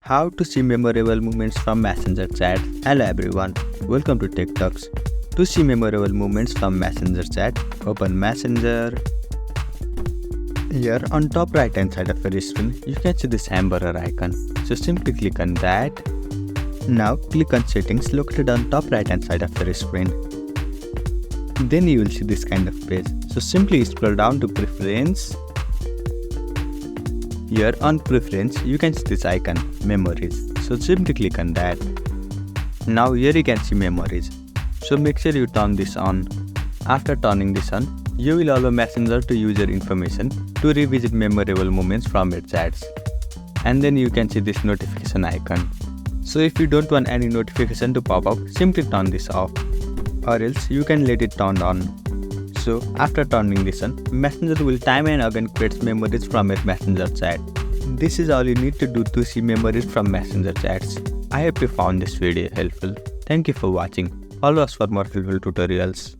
How to see memorable moments from Messenger chat. Hello everyone, welcome to Tech Talks. To see memorable moments from Messenger chat, open Messenger. Here on top right hand side of your screen, you can see this hamburger icon. So simply click on that. Now click on settings located on top right hand side of your screen. Then you will see this kind of page. So simply scroll down to preference. Here on preference, you can see this icon, memories. So simply click on that. Now here you can see memories. So make sure you turn this on. After turning this on, you will allow Messenger to use your information to revisit memorable moments from your chats. And then you can see this notification icon. So if you don't want any notification to pop up, simply turn this off. Or else you can let it turn on. So after turning this on, Messenger will time and again create memories from your Messenger chat. This is all you need to do to see memories from Messenger chats. I hope you found this video helpful. Thank you for watching. Follow us for more helpful tutorials.